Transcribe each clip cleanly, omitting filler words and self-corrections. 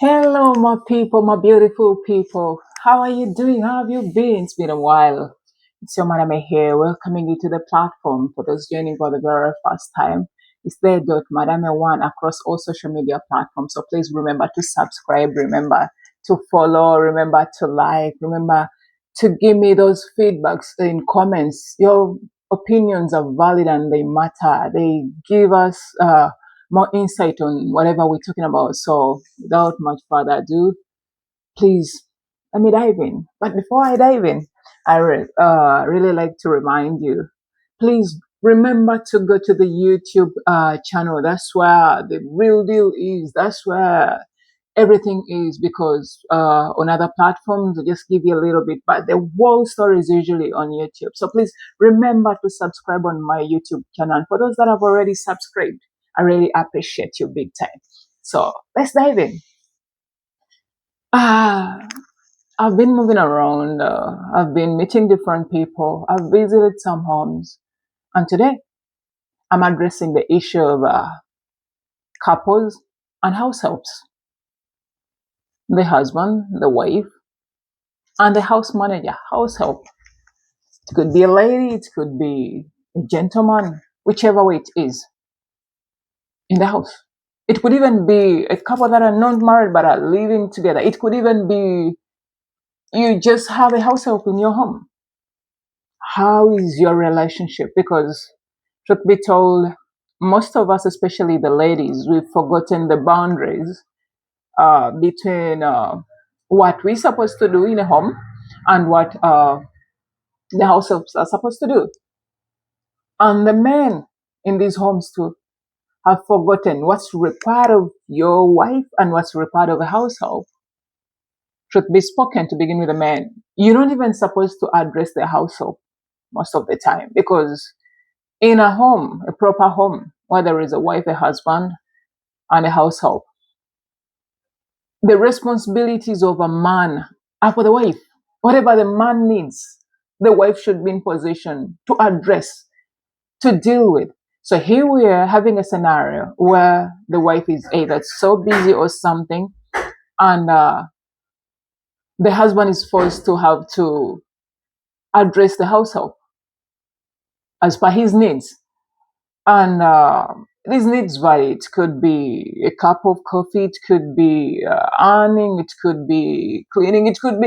Hello, my people, my beautiful people. How are you doing? How have you been? It's been a while. It's your Madame here, welcoming you to the platform. For those joining for the very first time, it's there, Madame One across all social media platforms. So please remember to subscribe, remember to follow, remember to like, remember to give me those feedbacks in comments. Your opinions are valid and they matter. They give us more insight on whatever we're talking about. So without much further ado, please let me dive in. But before I dive in, I really like to remind you, please remember to go to the YouTube channel. That's where the real deal is. That's where everything is, because on other platforms they just give you a little bit, but the whole story is usually on YouTube. So please remember to subscribe on my YouTube channel. And for those that have already subscribed, I really appreciate you big time. So let's dive in. Ah, I've been moving around. I've been meeting different people. I've visited some homes, and today I'm addressing the issue of couples and house helps. The husband, the wife, and the house manager, house help. It could be a lady, it could be a gentleman, whichever way it is in the house. It could even be a couple that are not married but are living together. It could even be you just have a house help in your home. How is your relationship? Because, truth be told, most of us, especially the ladies, we've forgotten the boundaries between what we're supposed to do in a home and what the house helps are supposed to do. And the men in these homes too have forgotten what's required of your wife and what's required of a household. Should be spoken to begin with the men. You're not even supposed to address the household most of the time, because in a home, a proper home, where there is a wife, a husband, and a household, the responsibilities of a man are for the wife. Whatever the man needs, the wife should be in position to address, to deal with. So here we are having a scenario where the wife is either so busy or something, and the husband is forced to have to address the household as per his needs. And these needs vary. It could be a cup of coffee, it could be earning, it could be cleaning, it could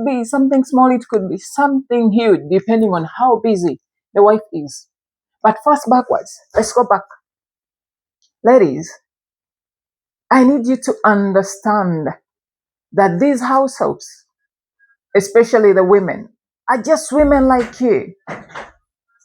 be something small, it could be something huge, depending on how busy the wife is. But first, backwards, let's go back. Ladies, I need you to understand that these households, especially the women, are just women like you.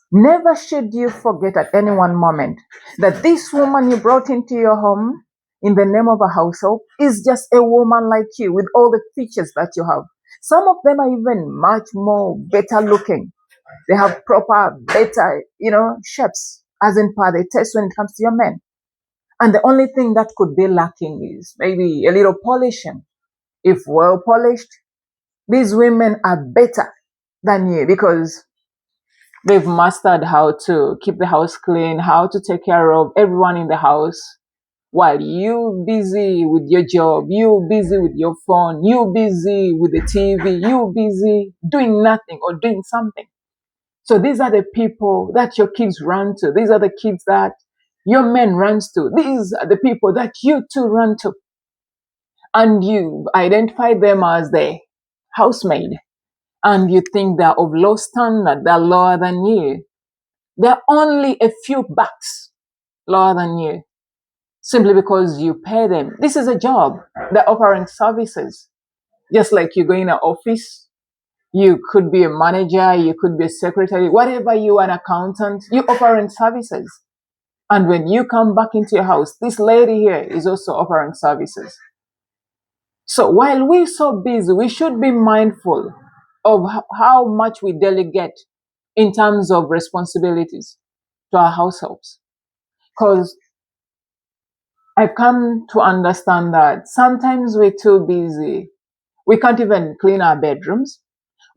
Never should you forget at any one moment that this woman you brought into your home in the name of a household is just a woman like you with all the features that you have. Some of them are even much more better looking. They have proper, better, shapes as in per the test when it comes to your men. And the only thing that could be lacking is maybe a little polishing. If well polished, these women are better than you, because they've mastered how to keep the house clean, how to take care of everyone in the house, while you busy with your job, you busy with your phone, you busy with the TV, you busy doing nothing or doing something. So these are the people that your kids run to. These are the kids that your men runs to. These are the people that you too run to. And you identify them as the housemaid. And you think they're of low standard, they're lower than you. They're only a few bucks lower than you, simply because you pay them. This is a job. They're offering services. Just like you go in an office, you could be a manager, you could be a secretary, whatever you are, an accountant, you're offering services. And when you come back into your house, this lady here is also offering services. So while we're so busy, we should be mindful of how much we delegate in terms of responsibilities to our households. Because I've come to understand that sometimes we're too busy. We can't even clean our bedrooms.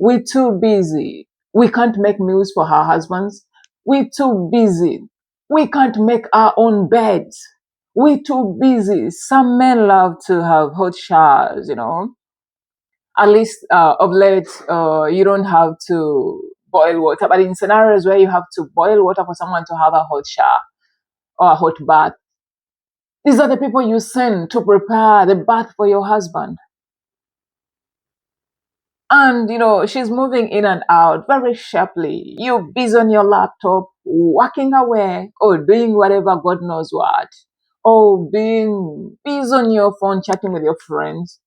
We're too busy. We can't make meals for our husbands. We're too busy. We can't make our own beds. We're too busy. Some men love to have hot showers, At least of late, you don't have to boil water. But in scenarios where you have to boil water for someone to have a hot shower or a hot bath, these are the people you send to prepare the bath for your husband. And she's moving in and out very sharply. You busy on your laptop, working away, or doing whatever God knows what, or being busy on your phone chatting with your friends.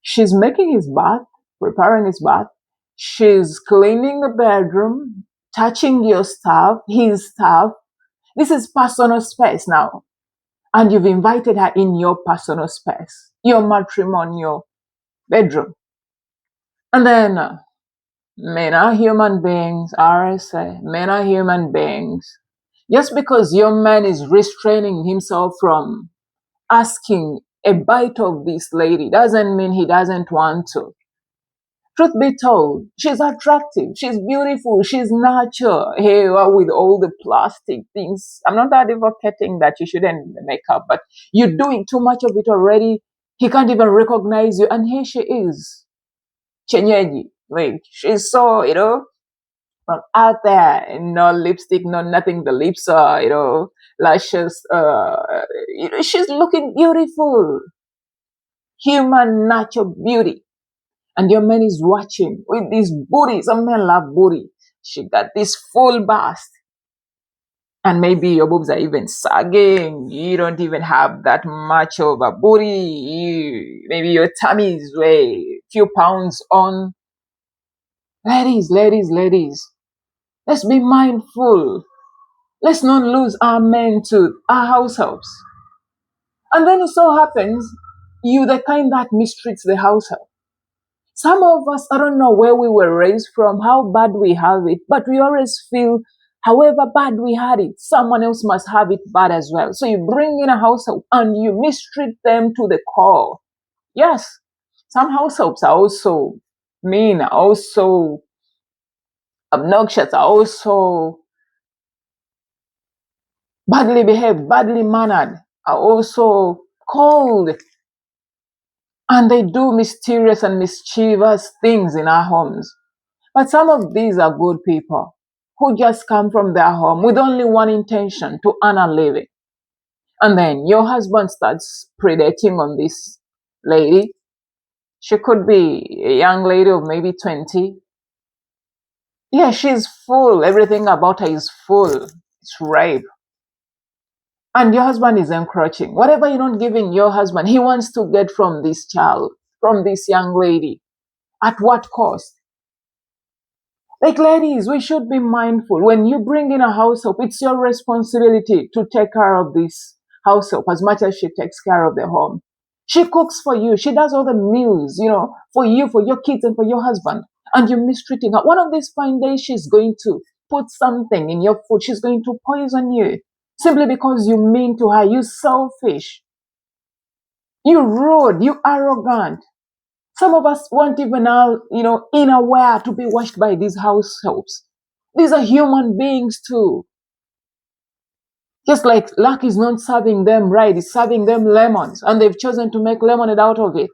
She's making his bath, preparing his bath. She's cleaning the bedroom, touching your stuff, his stuff. This is personal space now. And you've invited her in your personal space, your matrimonial bedroom. And then men are human beings, RSA. Men are human beings. Just because your man is restraining himself from asking a bite of this lady doesn't mean he doesn't want to. Truth be told, she's attractive, she's beautiful, she's natural. Hey, with all the plastic things, I'm not advocating that you shouldn't make up, but you're doing too much of it already. He can't even recognize you, and here she is, Chenyeji. Like, she's so, from out there, no lipstick, no nothing. The lips are, lashes. She's looking beautiful, human natural beauty. And your man is watching with this booty. Some men love booty. She got this full bust. And maybe your boobs are even sagging. You don't even have that much of a booty. Maybe your tummy is way few pounds on. Ladies, ladies, ladies, let's be mindful. Let's not lose our men to our house helps. And then it so happens you the kind that mistreats the house help. Some of us, I don't know where we were raised from, how bad we have it, but we always feel however bad we had it, someone else must have it bad as well. So you bring in a household and you mistreat them to the core. Yes, some households are also mean, are also obnoxious, are also badly behaved, badly mannered, are also cold. And they do mysterious and mischievous things in our homes. But some of these are good people who just come from their home with only one intention, to earn a living. And then your husband starts predating on this lady. She could be a young lady of maybe 20. Yeah, she's full. Everything about her is full. It's rape. And your husband is encroaching. Whatever you're not giving your husband, he wants to get from this child, from this young lady. At what cost? Like, ladies, we should be mindful. When you bring in a household, it's your responsibility to take care of this household as much as she takes care of the home. She cooks for you. She does all the meals, for you, for your kids, and for your husband. And you're mistreating her. One of these fine days, she's going to put something in your food. She's going to poison you simply because you mean to her. You selfish. You rude. You arrogant. Some of us weren't even unaware to be washed by these house helps. These are human beings too. Just like luck is not serving them right, it's serving them lemons, and they've chosen to make lemonade out of it.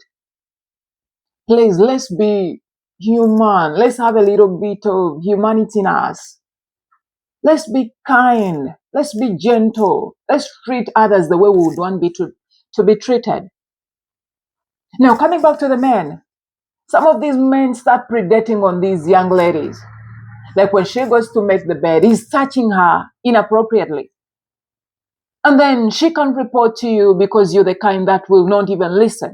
Please, let's be human. Let's have a little bit of humanity in us. Let's be kind. Let's be gentle. Let's treat others the way we would want to be treated. Now, coming back to the men, some of these men start predating on these young ladies. Like when she goes to make the bed, he's touching her inappropriately. And then she can't report to you because you're the kind that will not even listen.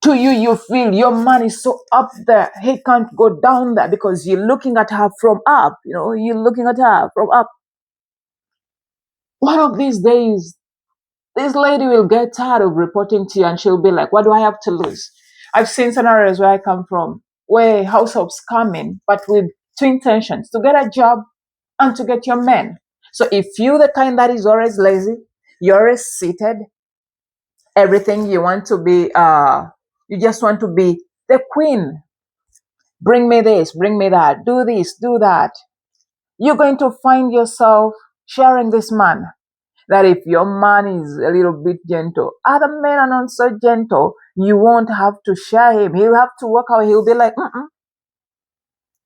To you, you feel your man is so up there. He can't go down there because you're looking at her from up. You're looking at her from up. One of these days, this lady will get tired of reporting to you and she'll be like, what do I have to lose? I've seen scenarios where I come from where house helps come in, but with two intentions: to get a job and to get your men. So if you're the kind that is always lazy, you're always seated, everything you want to be, you just want to be the queen. Bring me this, bring me that, do this, do that. You're going to find yourself sharing this man. that if your man is a little bit gentle, other men are not so gentle. You won't have to share him. He'll have to work out. He'll be like, mm-mm,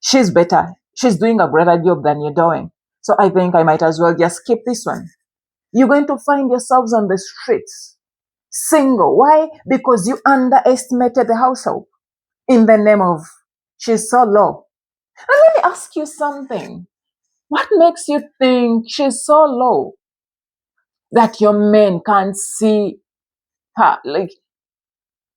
she's better. She's doing a greater job than you're doing. So I think I might as well just skip this one. You're going to find yourselves on the streets, single. Why? Because you underestimated the household in the name of she's so low. And let me ask you something. What makes you think she's so low that your men can't see her? Like,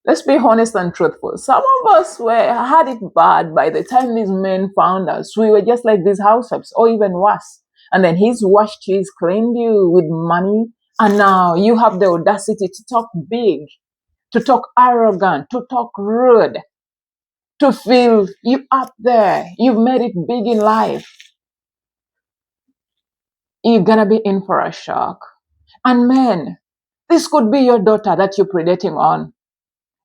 let's be honest and truthful. Some of us had it bad by the time these men found us. We were just like these househelps, or even worse. And then he's washed you, he's cleaned you with money, and now you have the audacity to talk big, to talk arrogant, to talk rude, to feel you up there. You've made it big in life. You're gonna be in for a shock. And men, this could be your daughter that you're predating on.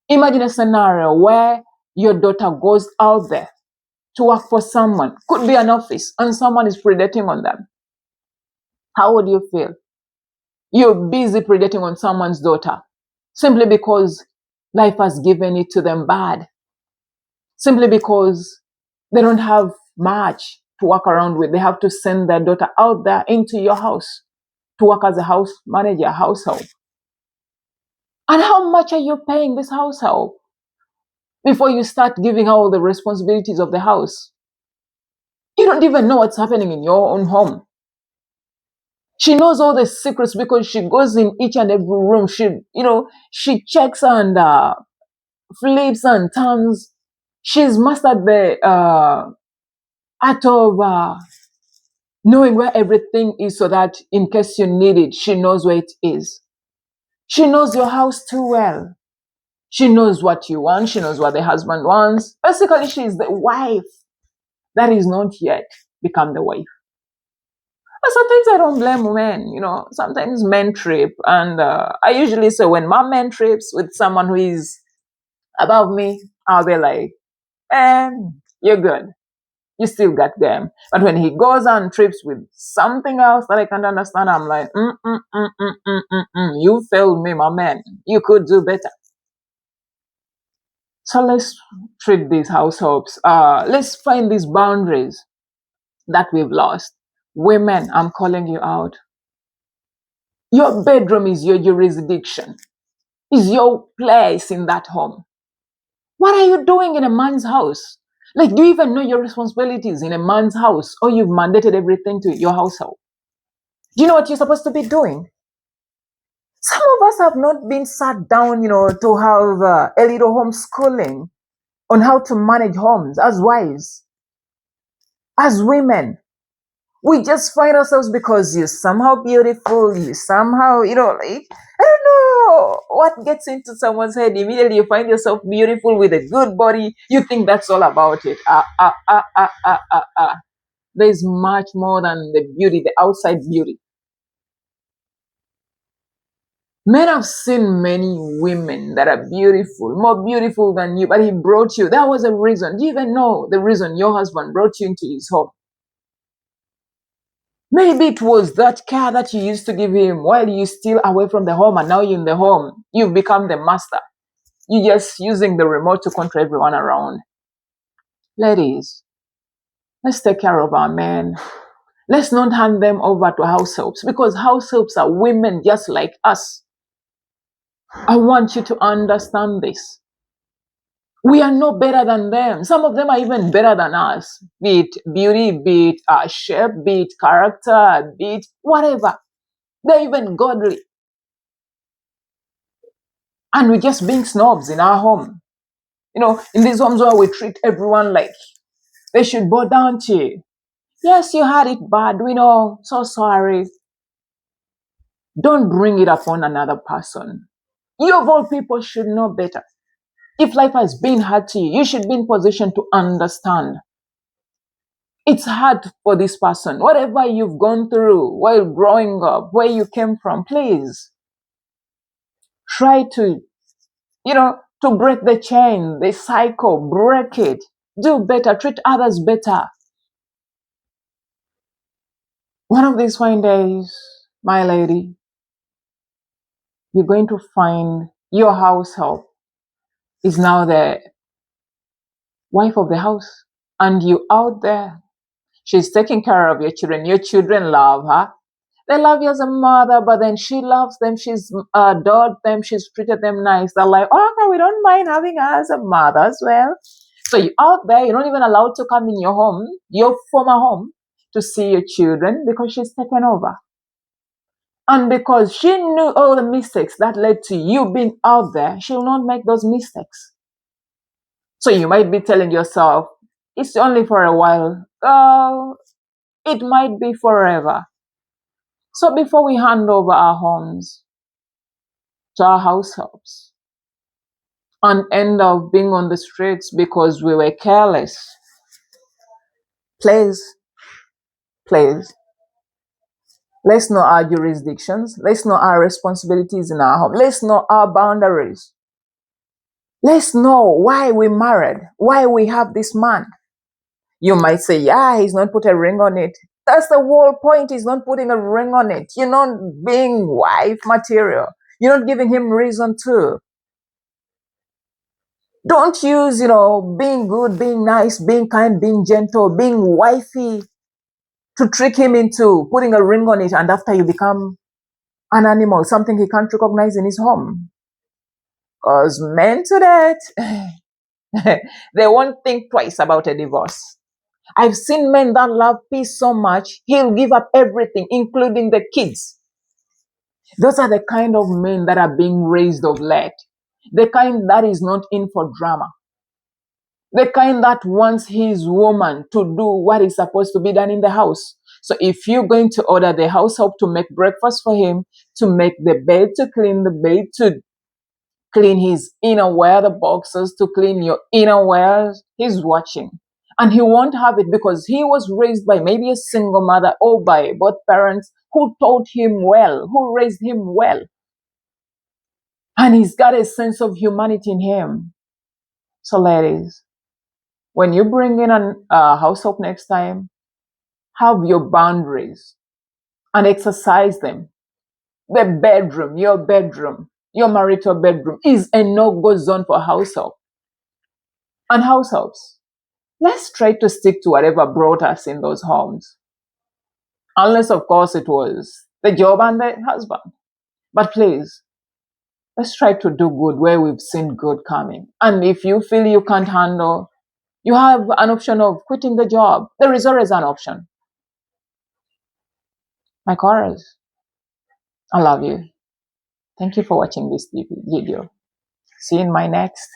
Imagine a scenario where your daughter goes out there to work for someone, could be an office, and someone is predating on them. How would you feel? You're busy predating on someone's daughter simply because life has given it to them bad, simply because they don't have much to work around with. They have to send their daughter out there into your house to work as a house manager, household. And how much are you paying this household before you start giving her all the responsibilities of the house? You don't even know what's happening in your own home. She knows all the secrets because she goes in each and every room. She checks and flips and turns. She's mastered the art of knowing where everything is so that in case you need it, she knows where it is. She knows your house too well. She knows what you want. She knows what the husband wants. Basically, she's the wife that is not yet become the wife. But sometimes I don't blame men, sometimes men trip. And I usually say when my man trips with someone who is above me, I'll be like, you're good. You still got them. But when he goes on trips with something else that I can't understand, I'm like, you failed me, my man. You could do better. So let's treat these households. Let's find these boundaries that we've lost. Women, I'm calling you out. Your bedroom is your jurisdiction, is your place in that home. What are you doing in a man's house? Like, do you even know your responsibilities in a man's house, or you've mandated everything to your household? Do you know what you're supposed to be doing? Some of us have not been sat down, to have a little homeschooling on how to manage homes as wives, as women. We just find ourselves because you're somehow beautiful, you somehow, like, I don't know what gets into someone's head. Immediately you find yourself beautiful with a good body. You think that's all about it. There's much more than the beauty, the outside beauty. Men have seen many women that are beautiful, more beautiful than you, but he brought you. That was a reason. Do you even know the reason your husband brought you into his home? Maybe it was that care that you used to give him while you're still away from the home, and now you're in the home. You've become the master. You're just using the remote to control everyone around. Ladies, let's take care of our men. Let's not hand them over to house helps, because house helps are women just like us. I want you to understand this. We are no better than them. Some of them are even better than us. Be it beauty, be it shape, be it character, be it whatever. They're even godly. And we're just being snobs in our home. In these homes where we treat everyone like they should bow down to you. Yes, you had it bad. We know. So sorry. Don't bring it upon another person. You of all people should know better. If life has been hard to you, you should be in position to understand. It's hard for this person. Whatever you've gone through while growing up, where you came from, please try to, to break the chain, the cycle, break it. Do better, treat others better. One of these fine days, my lady, you're going to find your house help is now the wife of the house, and you out there. She's taking care of your children. Your children love her. They love you as a mother, but then she loves them. She's adored them. She's treated them nice. They're like, oh, okay, we don't mind having her as a mother as well. So you're out there. You're not even allowed to come in your home, your former home, to see your children because she's taken over. And because she knew all the mistakes that led to you being out there, she will not make those mistakes. So you might be telling yourself, it's only for a while. It might be forever. So before we hand over our homes to our house helps and end up being on the streets because we were careless, please, please, let's know our jurisdictions. Let's know our responsibilities in our home. Let's know our boundaries. Let's know why we married, why we have this man. You might say, yeah, he's not put a ring on it. That's the whole point. He's not putting a ring on it. You're not being wife material. You're not giving him reason to. Don't use, being good, being nice, being kind, being gentle, being wifey to trick him into putting a ring on it. And after you become an animal, something he can't recognize in his home. Because men to that, they won't think twice about a divorce. I've seen men that love peace so much, he'll give up everything, including the kids. Those are the kind of men that are being raised of late. The kind that is not in for drama. The kind that wants his woman to do what is supposed to be done in the house. So if you're going to order the house help to make breakfast for him, to make the bed, to clean the bed, to clean his inner wear, the boxes, to clean your inner wears, he's watching. And he won't have it because he was raised by maybe a single mother or by both parents who taught him well, who raised him well. And he's got a sense of humanity in him. So ladies, when you bring in a house help next time, have your boundaries and exercise them. The bedroom, your marital bedroom is a no-go zone for house help. And house helps, let's try to stick to whatever brought us in those homes. Unless, of course, it was the job and the husband. But please, let's try to do good where we've seen good coming. And if you feel you can't handle, you have an option of quitting the job. There is always an option. My chorus, I love you. Thank you for watching this video. See you in my next.